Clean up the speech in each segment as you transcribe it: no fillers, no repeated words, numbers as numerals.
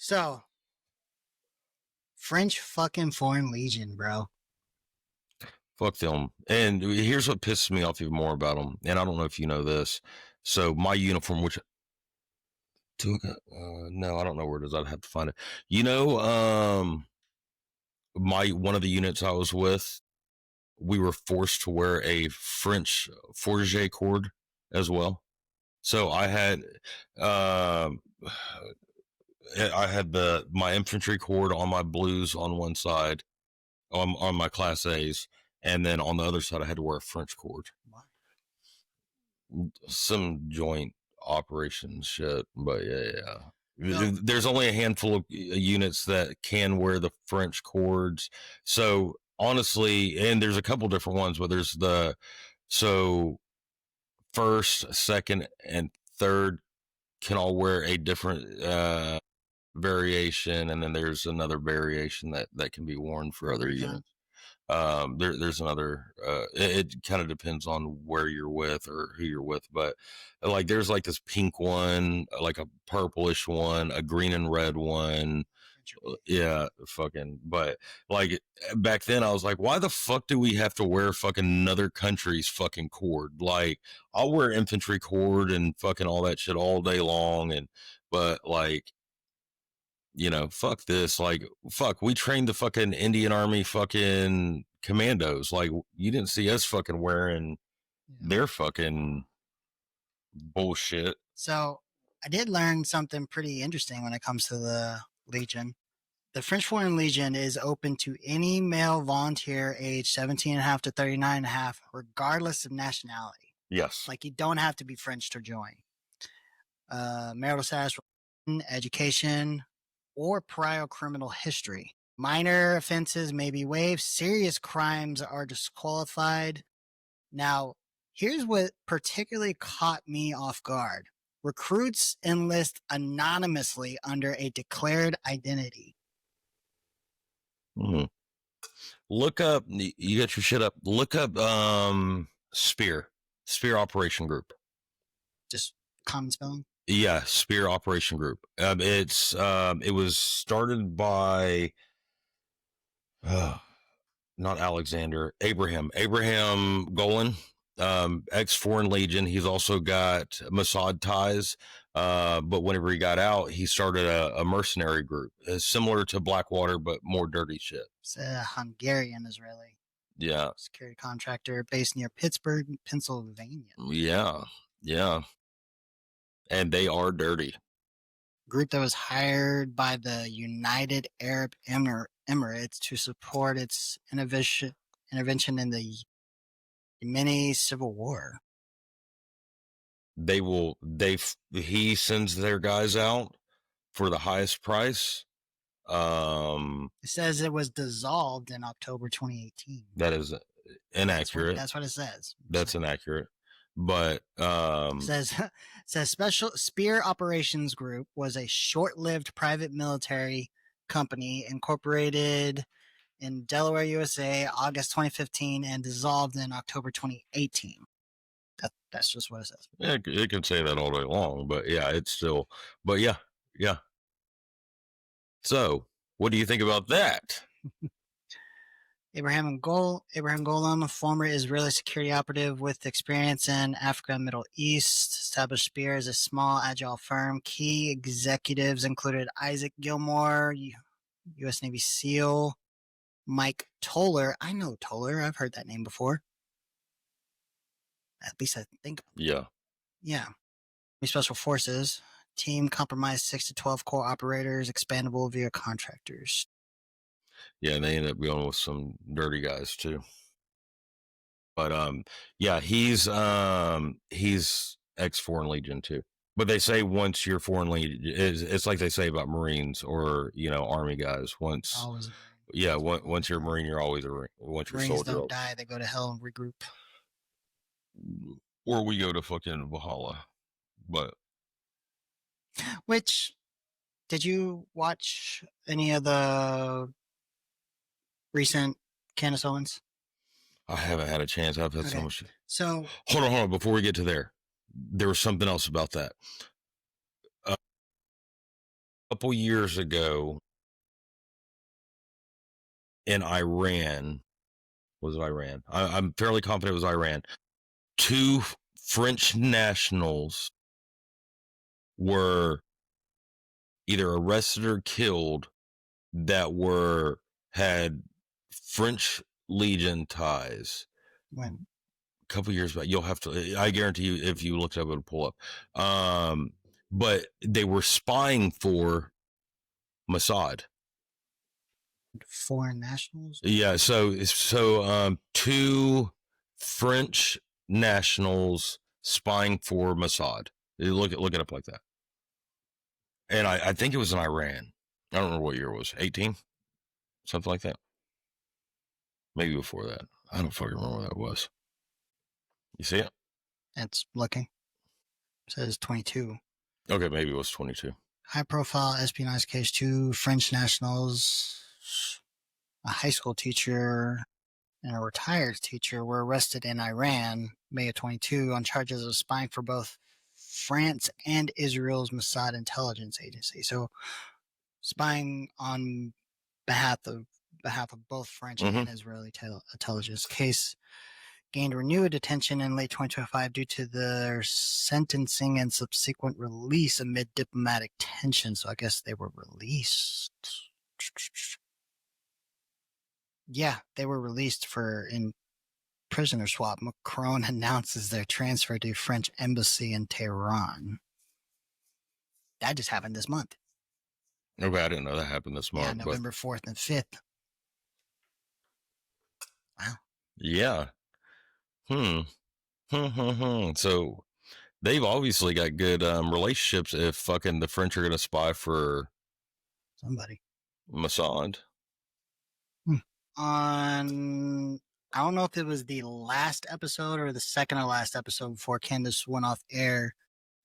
So, French fucking Foreign Legion, bro. Fuck them. And here's what pisses me off even more about them. And I don't know if you know this. So my uniform, which no, I don't know where it is. I'd have to find it. You know, one of the units I was with, we were forced to wear a French Forget cord as well. So I had my infantry cord on my blues on one side, on my class A's, and then on the other side I had to wear a French cord. Some joint operation shit, but yeah. No. There's only a handful of units that can wear the French cords. So honestly, and there's a couple different ones, but there's first, second, and third can all wear a different variation, and then there's another variation that can be worn for other units. There's another, it kind of depends on where you're with or who you're with, but like there's like this pink one, like a purplish one, a green and red one. Yeah, fucking. But like back then I was like, why the fuck do we have to wear fucking another country's fucking cord? Like I'll wear infantry cord and fucking all that shit all day long. But like, you know, fuck this. Like, fuck, we trained the fucking Indian Army fucking commandos. Like, you didn't see us fucking wearing their fucking bullshit. So I did learn something pretty interesting when it comes to the Legion. The French Foreign Legion is open to any male volunteer age 17 and a half to 39 and a half, regardless of nationality. Yes. Like, you don't have to be French to join. Marital status, education, or prior criminal history. Minor offenses may be waived. Serious crimes are disqualified. Now, here's what particularly caught me off guard. Recruits enlist anonymously under a declared identity. Mm-hmm. Look up, you got your shit up. Look up Spear Operation Group. Just common spelling? Yeah, Spear Operation Group. It was started by not Alexander, Abraham Golan, ex-Foreign Legion. He's also got Mossad ties, but whenever he got out, he started a mercenary group, similar to Blackwater, but more dirty shit. It's a Hungarian Israeli. Yeah. Security contractor based near Pittsburgh, Pennsylvania. Yeah. And they are dirty. Group that was hired by the United Arab Emirates to support its intervention in the Yemeni civil war. He sends their guys out for the highest price. It says it was dissolved in October 2018. That is inaccurate. That's what it says. That's inaccurate. But says Special Spear Operations Group was a short-lived private military company incorporated in Delaware, USA, August 2015, and dissolved in October 2018. That's just what it says. Yeah, it can say that all day long, but yeah, it's still. But yeah. So, what do you think about that? Abraham Golem, a former Israeli security operative with experience in Africa and Middle East, established Spear as a small, agile firm. Key executives included Isaac Gilmore, U.S. Navy SEAL, Mike Toller. I know Toller. I've heard that name before. At least I think. Yeah. Special Forces. Team comprised 6 to 12 core operators, expandable via contractors. Yeah, and they ended up going with some dirty guys too. But yeah, he's ex-Foreign Legion too. But they say once you're Foreign Legion, it's like they say about Marines or Army guys. Once you're a Marine, you're always a Marine. Once you're Marines soldier, don't die; they go to hell and regroup. Or we go to fucking Valhalla. But did you watch any of the recent Candace Owens? I haven't had a chance. I've had so much. So hold on. Before we get to there was something else about that. couple years ago in Iran. Was it Iran? I'm fairly confident it was Iran. 2 French nationals were either arrested or killed that had French Legion ties. When? A couple years back. You'll have to, I guarantee you, if you looked up, it'll pull up. But they were spying for Mossad. Foreign nationals? Yeah, so 2 French nationals spying for Mossad. Look it up like that. And I think it was in Iran. I don't remember what year it was. 18? Something like that. Maybe before that. I don't fucking remember what that was. You see it? It's looking. It says 22. Okay, maybe it was 22. High profile espionage case. 2 French nationals, a high school teacher, and a retired teacher were arrested in Iran, May of 22, on charges of spying for both France and Israel's Mossad intelligence agency. So, spying on behalf of both French and Israeli intelligence. Case gained renewed attention in late 2025 due to their sentencing and subsequent release amid diplomatic tension. So I guess they were released. Yeah, they were released in prisoner swap. Macron announces their transfer to French embassy in Tehran. That just happened this month. Okay, I didn't know that happened this month. Yeah, November 4th and 5th. Wow. Yeah. So they've obviously got good relationships if fucking the French are going to spy for somebody. Mossad. I don't know if it was the last episode or the second or last episode before Candace went off air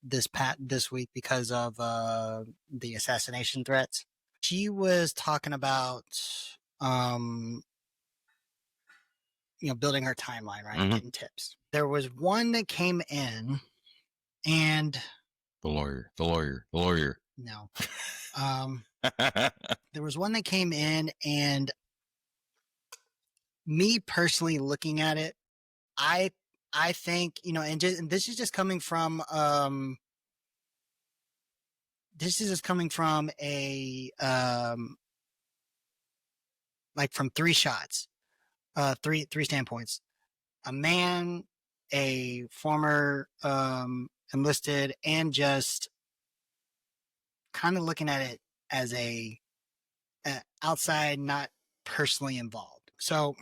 this week because of the assassination threats. She was talking about building her timeline, right? Getting tips. There was one that came in, and the lawyer. No. There was one that came in, and me personally looking at it, I think, and this is just coming from a like from 3 shots, three standpoints. A man, a former enlisted, and just kind of looking at it as a outside, not personally involved. So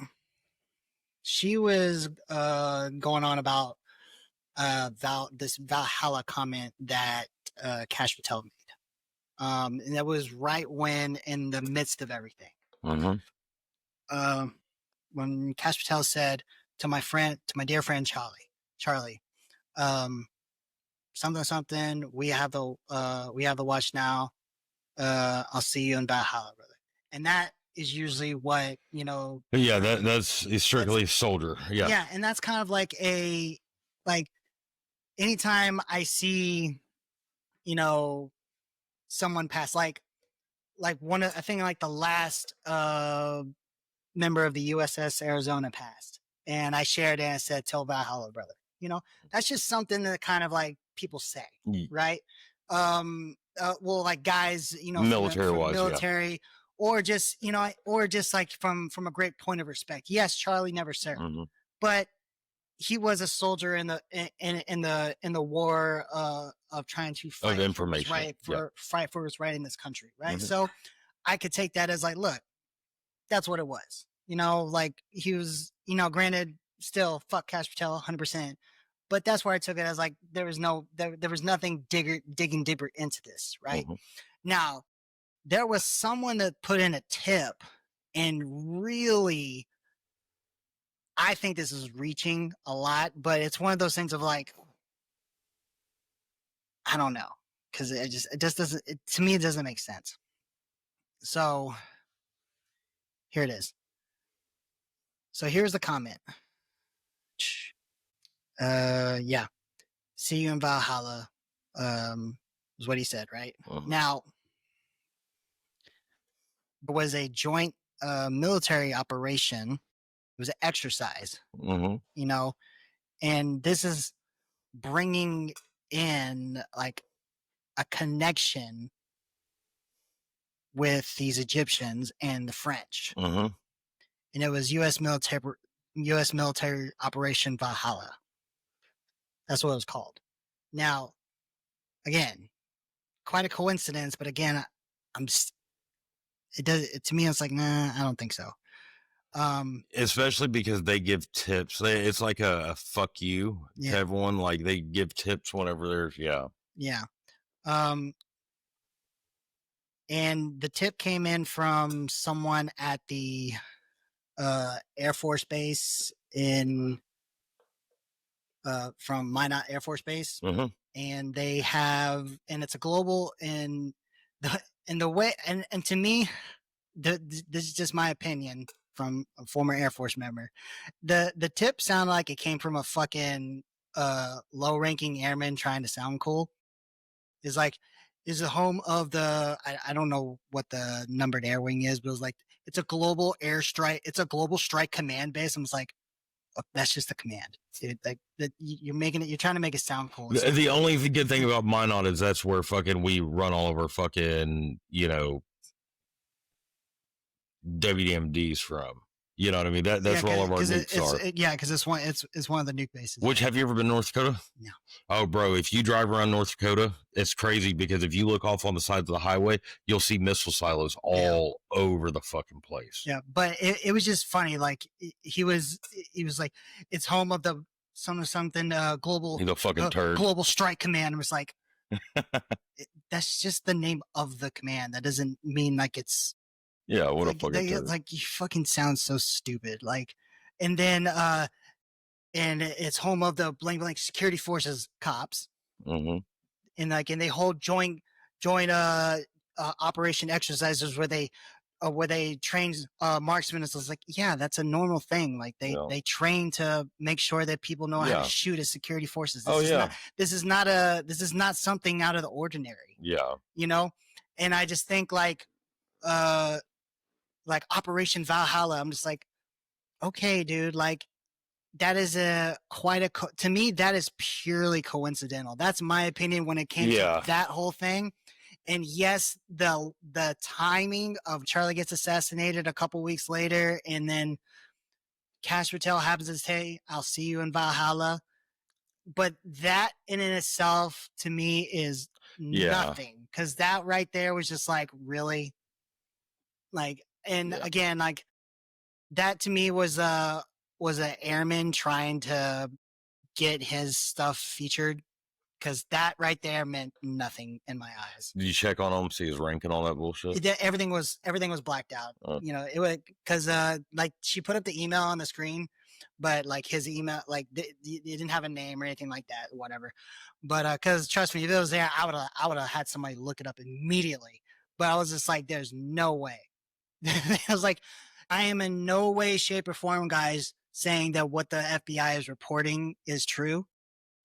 she was going on about this Valhalla comment that Kash Patel made. And that was right when in the midst of everything. When Kash Patel said to my dear friend Charlie, something, we have the watch now. I'll see you in Valhalla, brother. And that is usually what, Yeah, that's strictly soldier. Yeah. Yeah, and that's kind of like anytime I see, someone pass, like one of, I think like the last member of the USS Arizona passed, and I shared it and I said, "Tell Valhalla, brother." That's just something that kind of like people say, right? Well, like guys, military, yeah. Or just, or just like from a great point of respect. Yes, Charlie never served, but he was a soldier in the war of trying to fight of information, fight for what's right in this country, right? So I could take that as like, look, that's what it was. Like he was, granted, still fuck Kash Patel 100%, but that's where I took it as like there was nothing digging deeper into this, right? Now, there was someone that put in a tip, and really, I think this is reaching a lot, but it's one of those things of like, I don't know, because it just doesn't, to me, it doesn't make sense. So here it is. So here's the comment. Yeah. See you in Valhalla. Is what he said, right? Now, was a joint military operation. It was an exercise, Mm-hmm. you know, and this is bringing in like a connection with these Egyptians and the French. Mm-hmm. And it was U.S. military Operation Valhalla. That's what it was called. Now, again, quite a coincidence, but again, to me, it's like, nah, I don't think so. Especially because they give tips. It's like a fuck you to everyone. Like they give tips whenever there's, yeah. And the tip came in from someone at the Air Force Base from Minot Air Force Base. Mm-hmm. And they have, and it's a global, and the way, and to me, this is just my opinion from a former Air Force member. The tip sounded like it came from a fucking low-ranking airman trying to sound cool. Is like, is the home of the, I don't know what the numbered air wing is, but it was like, it's a global airstrike, it's a global strike command base. And it's like, oh, that's just the command. Like that, you're trying to make it sound cool. The only good thing about Minot is that's where fucking we run all of our fucking, WDMDs from. You know what I mean? That's where all of our nukes are. Because it's one of the nuke bases. Which, have you ever been to North Dakota? No. Oh, bro, if you drive around North Dakota, it's crazy because if you look off on the sides of the highway, you'll see missile silos all over the fucking place. Yeah, but it was just funny. Like he was like, it's home of the something global. He's a fucking turd. Global Strike Command. It was like, that's just the name of the command. That doesn't mean like it's. Yeah, what a fucking turd. Like, you fucking sound so stupid. Like, and then and it's home of the blank security forces cops. Mm-hmm. And they hold joint operation exercises where they train marksmen. It's like, yeah, that's a normal thing. Like they train to make sure that people know how to shoot as security forces. This is not something out of the ordinary. Yeah. And I just think like Operation Valhalla, I'm just like, okay, dude, like that is to me, that is purely coincidental. That's my opinion when it came to that whole thing. And yes, the timing of Charlie gets assassinated a couple weeks later, and then Cash Patel happens to say, I'll see you in Valhalla. But that in itself, to me, is nothing. Because that right there was just like, really? Like, and again, like that to me was an airman trying to get his stuff featured, because that right there meant nothing in my eyes. Did you check on him, see his rank and all that bullshit? Everything was blacked out. It was because like she put up the email on the screen, but like his email, like it didn't have a name or anything like that, whatever. But because trust me, if it was there, I would have had somebody look it up immediately. But I was just like, there's no way. I was like, I am in no way, shape, or form, guys, saying that what the FBI is reporting is true.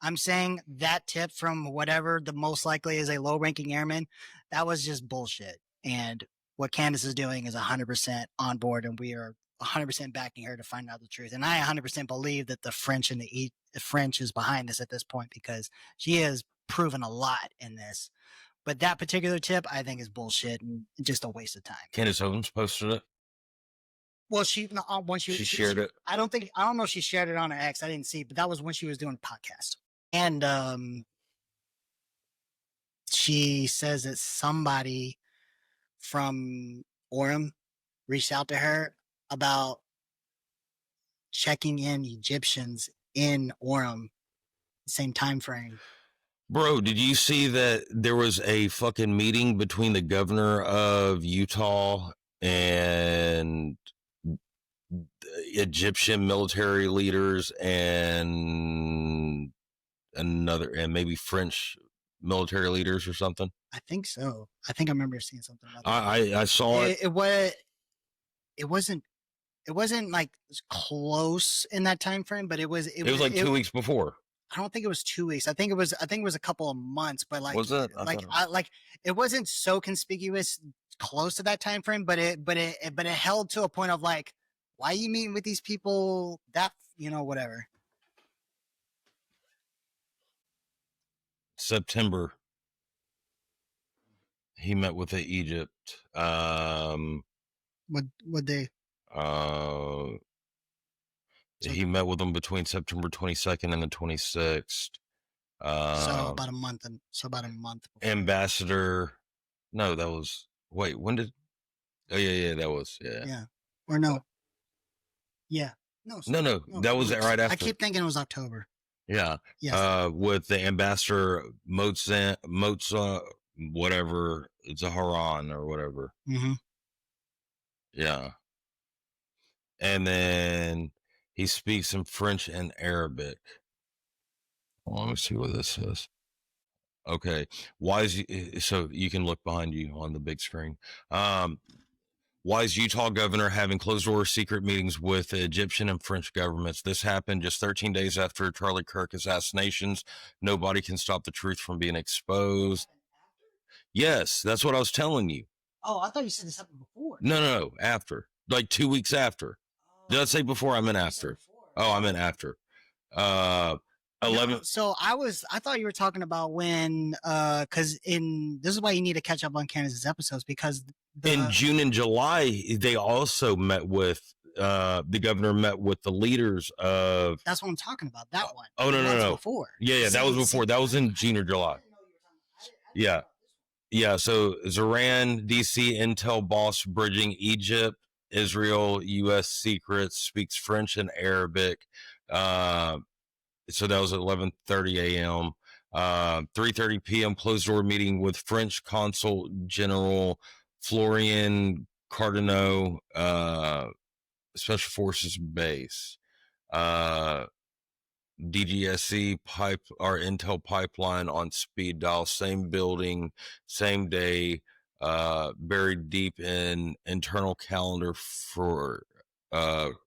I'm saying that tip from whatever the most likely is a low-ranking airman, that was just bullshit. And what Candace is doing is 100% on board, and we are 100% backing her to find out the truth. And I 100% believe that the French and the French is behind this at this point, because she has proven a lot in this. But that particular tip, I think, is bullshit and just a waste of time. Candace Owens posted it. Well, she shared it. I don't know if she shared it on her X. I didn't see, but that was when she was doing a podcast. And she says that somebody from Orem reached out to her about checking in Egyptians in Orem, same time frame. Bro, did you see that there was a fucking meeting between the governor of Utah and Egyptian military leaders and maybe French military leaders or something? I think so. I think I remember seeing something about that. I saw it. It wasn't like close in that time frame, but it was like 2 weeks before. I don't think it was 2 weeks. I think it was a couple of months, but like, was it? It wasn't so conspicuous close to that time frame, but it held to a point of like, why are you meeting with these people? That, whatever. September. He met with Egypt. What day? He met with them between September 22nd and the 26th. So about a month. Before. Ambassador. No, that was. Wait, when did? Oh yeah, that was Yeah. Or no. Yeah. No. No, that was right after. I keep thinking it was October. Yeah. Yes. With the ambassador Mozart, whatever, Zaharan or whatever. Mm-hmm. Yeah. And then he speaks in French and Arabic. Well, let me see what this says. Okay. So you can look behind you on the big screen. Why is Utah governor having closed-door secret meetings with the Egyptian and French governments? This happened just 13 days after Charlie Kirk assassinations. Nobody can stop the truth from being exposed. Yes, that's what I was telling you. Oh, I thought you said this happened before. No, after. Like 2 weeks after. Did I say before? I meant after. Oh, I meant after. 11. No, so I thought you were talking about when, because this is why you need to catch up on Candace's episodes, because in June and July, they also met with, the governor met with the leaders of. That's what I'm talking about. That one. Oh, no. Before. Yeah, that was before. That was in June or July. Yeah. Yeah. So Zaran, DC intel boss bridging Egypt, Israel, U.S. secrets, speaks French and Arabic. So that was at 11:30 a.m. 3:30 p.m. closed door meeting with French Consul General Florian Cardinaux, Special Forces Base. DGSC pipe or Intel pipeline on speed dial, same building, same day, buried deep in internal calendar for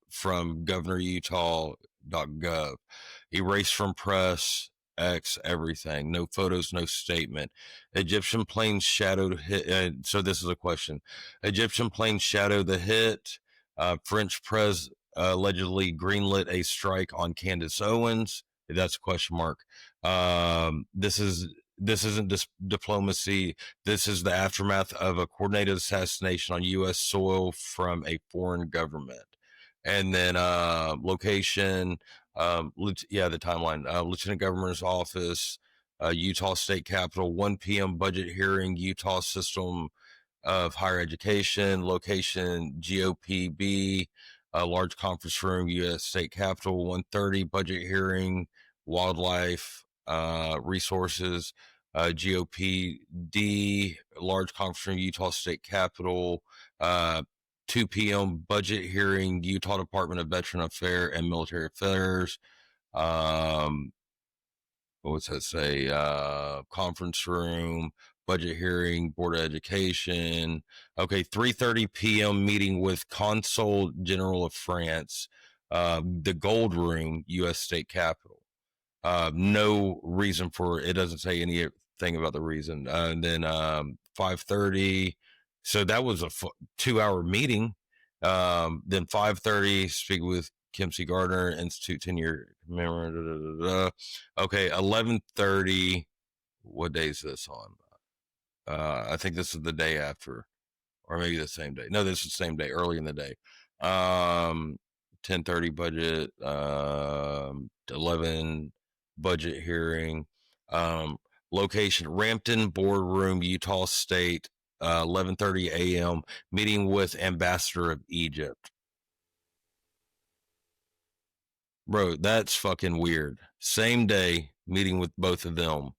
from governorutah.gov. Erased from press, X, everything. No photos, no statement. Egyptian plane shadowed hit. So this is a question. Egyptian plane shadowed the hit. French press allegedly greenlit a strike on Candace Owens. That's a question mark. This isn't diplomacy. This is the aftermath of a coordinated assassination on U.S. soil from a foreign government. And then location, the timeline. Lieutenant Governor's office, Utah State Capitol, 1 p.m. budget hearing, Utah System of Higher Education, location GOPB, large conference room, U.S. State Capitol, 1:30 budget hearing, wildlife resources, GOPD, large conference room, Utah State Capitol, 2 p.m. budget hearing, Utah Department of Veteran Affairs and Military Affairs. What's that say? Conference room, budget hearing, Board of Education. Okay, 3:30 p.m. meeting with Consul General of France, the Gold Room, U.S. State Capitol. No reason for it. Doesn't say anything about the reason. And then 5:30. So that was a 2-hour meeting. Then 5:30, speak with Kim C. Gardner, Institute 10-year commemorative. Okay, 11:30. What day is this on? I think this is the day after, or maybe the same day. No, this is the same day, early in the day. 10:30 budget, 11 budget hearing. Location, Rampton Boardroom, Utah State, 11:30 a.m. meeting with Ambassador of Egypt. Bro, that's fucking weird. Same day, meeting with both of them.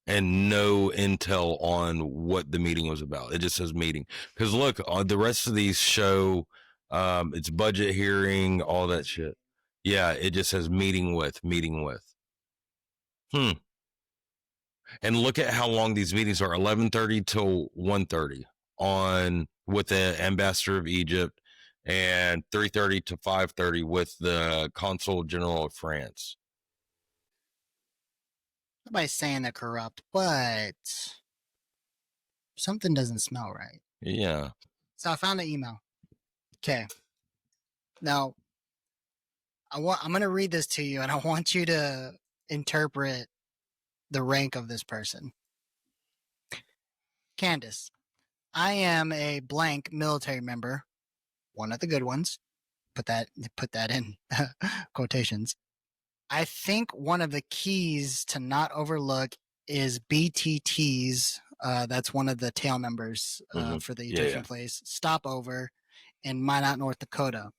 And no intel on what the meeting was about. It just says meeting. Because look, the rest of these show, it's budget hearing, all that shit. Yeah, it just says meeting with. And look at how long these meetings are, 11:30 till 1:30 on with the Ambassador of Egypt, and 3:30 to 5:30 with the Consul General of France. Nobody's saying they're corrupt, but something doesn't smell right. Yeah. So I found the email. Okay. Now, I'm going to read this to you, and I want you to interpret the rank of this person. Candace, I am a blank military member, one of the good ones. Put that in quotations. I think one of the keys to not overlook is BTT's. That's one of the tail members for the Egyptian place. Stopover in Minot, North Dakota.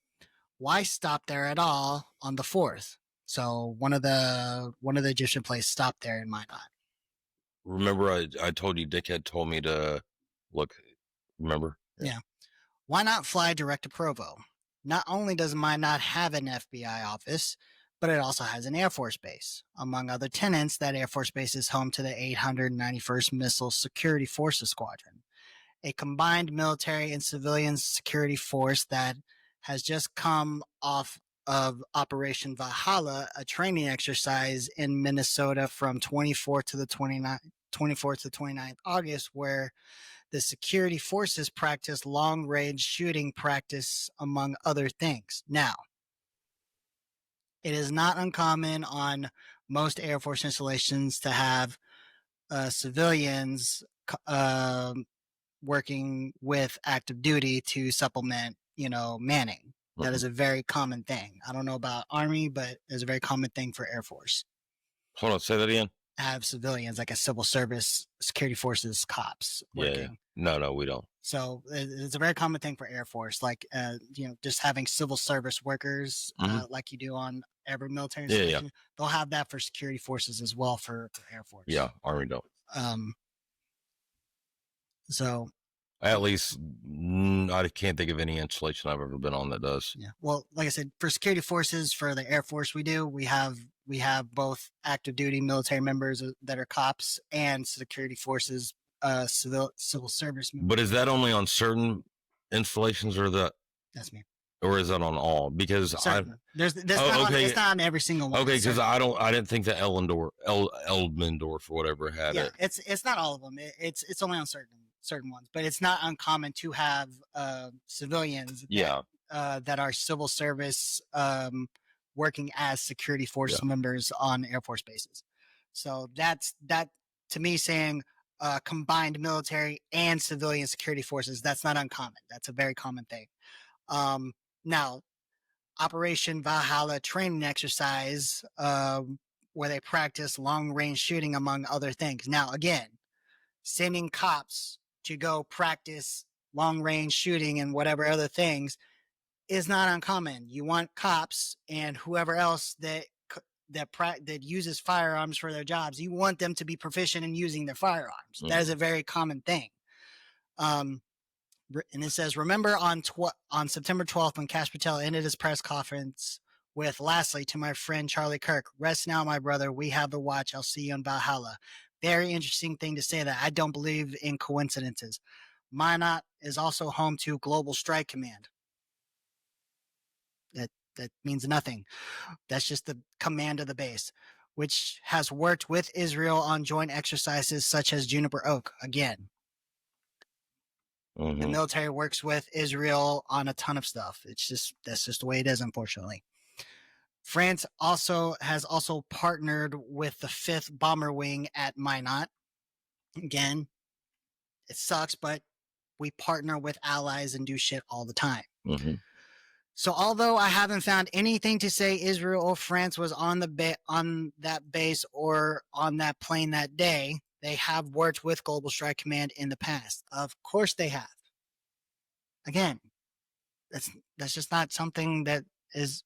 Why stop there at all on the 4th? So one of the Egyptian place stopped there in Minot. Remember, I told you Dickhead told me to look. Remember? Yeah. Why not fly direct to Provo? Not only does Minot have an FBI office, but it also has an Air Force base. Among other tenants, that Air Force base is home to the 891st Missile Security Forces Squadron, a combined military and civilian security force that has just come off of Operation Valhalla, a training exercise in Minnesota from 24th to 29th August, where the security forces practice long-range shooting practice, among other things. Now, it is not uncommon on most Air Force installations to have civilians working with active duty to supplement, manning. That is a very common thing. I don't know about Army, but it's a very common thing for Air Force. Hold on, say that again. Have civilians, like a civil service, security forces, cops working. Yeah. No, we don't. So it's a very common thing for Air Force, like, just having civil service workers, like you do on every military installation. Yeah. They'll have that for security forces as well for Air Force. Yeah, Army don't. So at least I can't think of any installation I've ever been on that does. Yeah. Well, like I said, for security forces, for the Air Force, we have both active duty military members that are cops and security forces, civil service members. But is that only on certain installations, or that's me? Or is that on all? Because it's not on every single one. Okay, because I didn't think that Eldendorf or whatever had it. Yeah, it's not all of them. It's only on certain ones, but it's not uncommon to have civilians that are civil service working as security force members on Air Force bases. So that to me, saying combined military and civilian security forces, that's not uncommon. That's a very common thing. Now, Operation Valhalla training exercise, where they practice long-range shooting, among other things. Now, again, sending cops to go practice long-range shooting and whatever other things is not uncommon. You want cops and whoever else that uses firearms for their jobs, you want them to be proficient in using their firearms. That is a very common thing. And it says, remember on September 12th, when Kash Patel ended his press conference with, lastly, to my friend Charlie Kirk, rest now, my brother. We have the watch. I'll see you in Valhalla. Very interesting thing to say that. I don't believe in coincidences. Minot is also home to Global Strike Command. That means nothing. That's just the command of the base, which has worked with Israel on joint exercises such as Juniper Oak. Again, the military works with Israel on a ton of stuff. That's just the way it is, unfortunately. France has partnered with the 5th Bomber Wing at Minot. Again, it sucks, but we partner with allies and do shit all the time. So although I haven't found anything to say Israel or France was on that base or on that plane that day, they have worked with Global Strike Command in the past. Of course they have. Again, that's just not something that is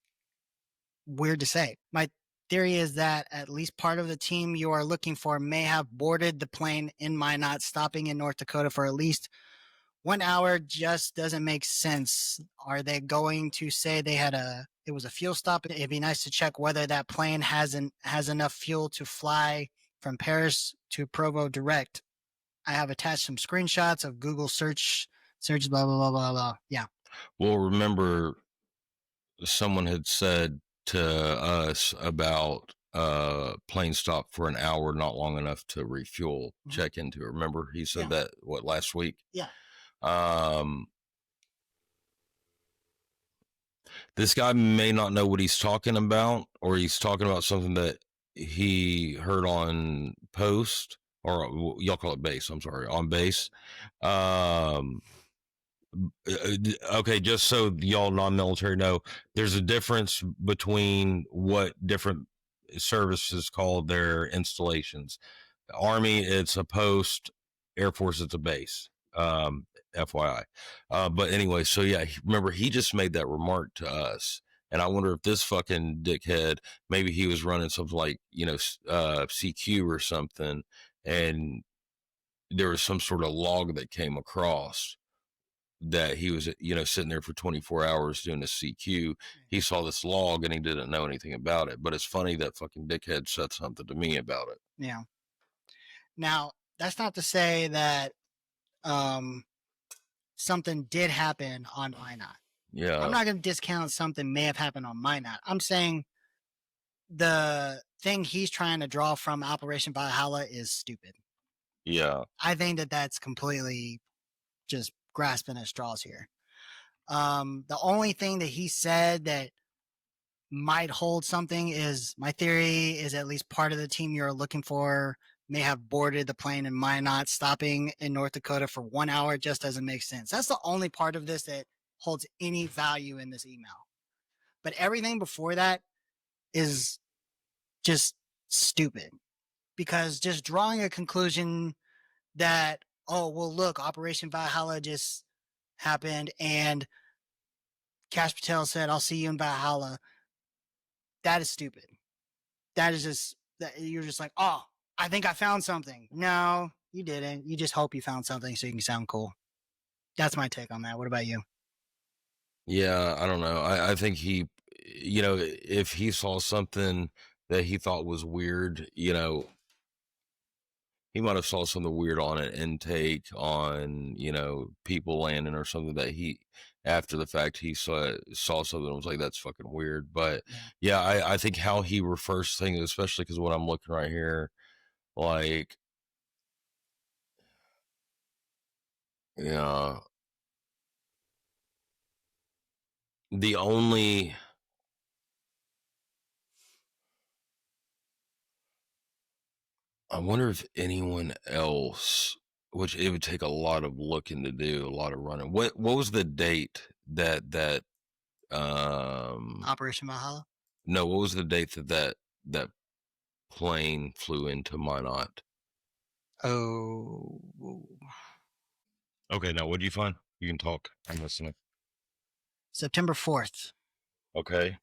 weird to say. My theory is that at least part of the team you are looking for may have boarded the plane in Minot, stopping in North Dakota for at least 1 hour. Just doesn't make sense. Are they going to say it was a fuel stop? It'd be nice to check whether that plane has enough fuel to fly from Paris to Provo direct. I have attached some screenshots of Google search blah blah blah blah blah. Yeah. Well, remember, someone had said to us about plane stop for an hour, not long enough to refuel, check into it. Remember, he said that last week? Yeah. This guy may not know what he's talking about, or he's talking about something that he heard on post, or y'all call it base. I'm sorry, on base. Okay, just so y'all non-military know, there's a difference between what different services call their installations. Army, it's a post. Air Force, it's a base. FYI. But anyway, so yeah, remember, he just made that remark to us. And I wonder if this fucking dickhead, maybe he was running something like, CQ or something, and there was some sort of log that came across that he was, sitting there for 24 hours doing a CQ. He saw this log and he didn't know anything about it. But it's funny that fucking dickhead said something to me about it. Yeah. Now, that's not to say that something did happen on Minot. Yeah. I'm not going to discount something may have happened on Minot. I'm saying the thing he's trying to draw from Operation Valhalla is stupid. Yeah. I think that that's completely just grasping at straws here. The only thing that he said that might hold something is, my theory is at least part of the team you're looking for may have boarded the plane and might not stopping in North Dakota for 1 hour. Just doesn't make sense. That's the only part of this that holds any value in this email. But everything before that is just stupid, because just drawing a conclusion that, oh, well, look, Operation Valhalla just happened and Kash Patel said, I'll see you in Valhalla. That is stupid. That is just, that you're just like, oh, I think I found something. No, you didn't. You just hope you found something so you can sound cool. That's my take on that. What about you? Yeah, I don't know. I think he, if he saw something that he thought was weird, he might have saw something weird on an intake on, people landing or something that he, after the fact, he saw something and was like, that's fucking weird. But yeah, I think how he refers to things, especially because what I'm looking right here, like, yeah, the only, I wonder if anyone else, which it would take a lot of looking to do, a lot of running. What was the date that Operation Valhalla? No, what was the date that plane flew into Minot? Oh. Okay, now what do you find? You can talk. I'm listening. September 4th. Okay.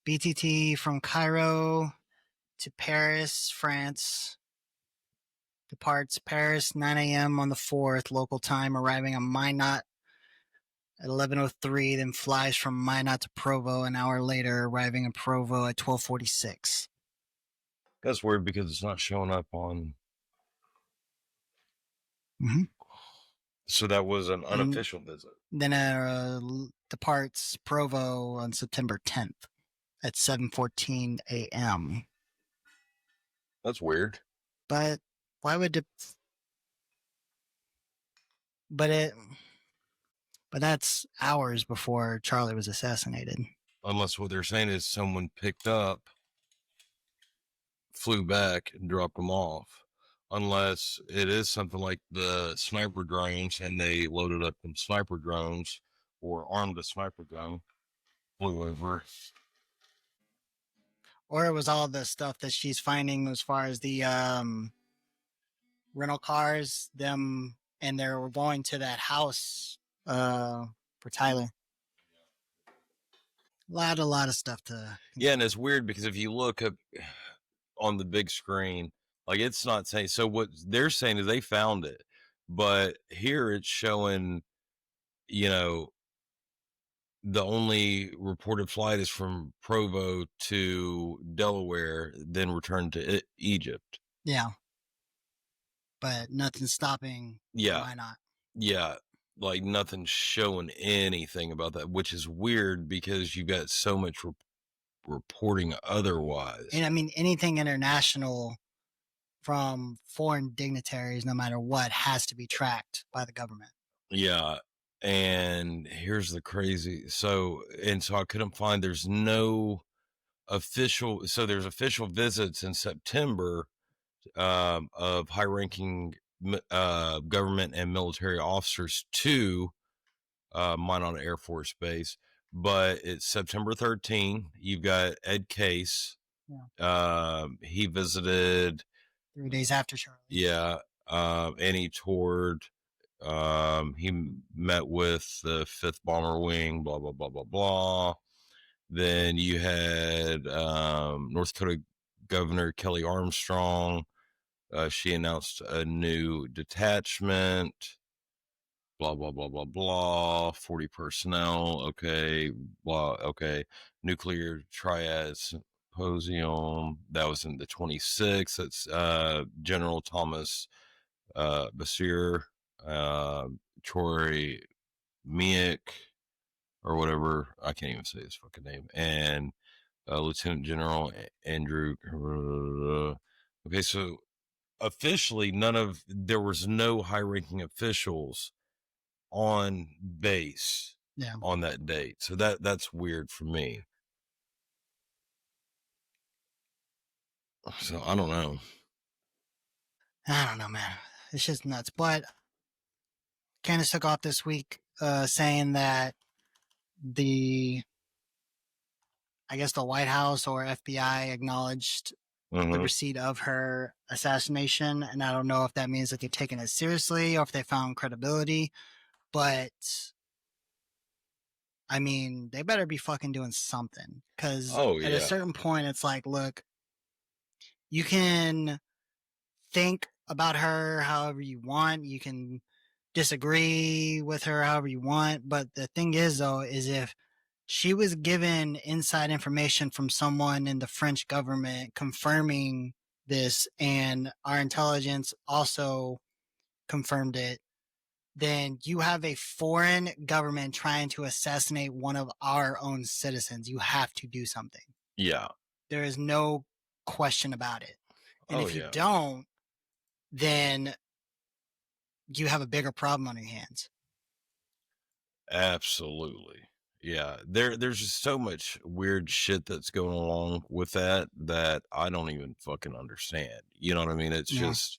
BTT from Cairo to Paris, France. Departs Paris 9 a.m. on the 4th, local time, arriving on Minot at 11:03, then flies from Minot to Provo an hour later, arriving in Provo at 12:46. That's weird because it's not showing up on. Mm-hmm. So that was an unofficial visit. Then departs Provo on September 10th at 7:14 a.m. That's weird. But why would But that's hours before Charlie was assassinated. Unless what they're saying is someone picked up, flew back, and dropped them off. Unless it is something like the sniper drones, and they loaded up them sniper drones or armed a sniper gun, flew over. Or it was all the stuff that she's finding as far as the rental cars, them, and they were going to that house for Tyler. A lot of stuff to. Yeah, and it's weird because if you look up on the big screen, like, it's not saying, so what they're saying is they found it, but here it's showing, the only reported flight is from Provo to Delaware, then returned to Egypt. Yeah. But nothing's stopping. Yeah. Why not? Yeah. Like, nothing's showing anything about that, which is weird because you've got so much reporting otherwise. And I mean, anything international from foreign dignitaries, no matter what, has to be tracked by the government. Yeah. And here's the crazy. So I couldn't find, there's no official, so there's official visits in September of high-ranking government and military officers to Minot Air Force Base, but it's September 13. You've got Ed Case. Yeah. He visited 3 days after Charlie. Yeah. And he toured. He met with the 5th Bomber Wing, blah, blah, blah, blah, blah. Then you had North Dakota Governor Kelly Armstrong. She announced a new detachment, blah, blah, blah, blah, blah, 40 personnel. Okay. Blah. Okay. Nuclear Triad Symposium. That was in the 26th. That's General Thomas Basir, Troy Miek, or whatever. I can't even say his fucking name. And Lieutenant General Andrew. Okay, so officially, there was no high-ranking officials on base on that date. So that's weird for me. So I don't know. I don't know, man. It's just nuts. But Candace took off this week saying that I guess the White House or FBI acknowledged the receipt of her assassination. And I don't know if that means that they've taken it seriously or if they found credibility. But, I mean, they better be fucking doing something. Because at a certain point, it's like, look, you can think about her however you want. You can disagree with her however you want. But the thing is, though, is if she was given inside information from someone in the French government confirming this, and our intelligence also confirmed it, then you have a foreign government trying to assassinate one of our own citizens. You have to do something. Yeah. There is no question about it. And if you don't, then you have a bigger problem on your hands. Absolutely. Yeah. There's just so much weird shit that's going along with that I don't even fucking understand. You know what I mean? It's just,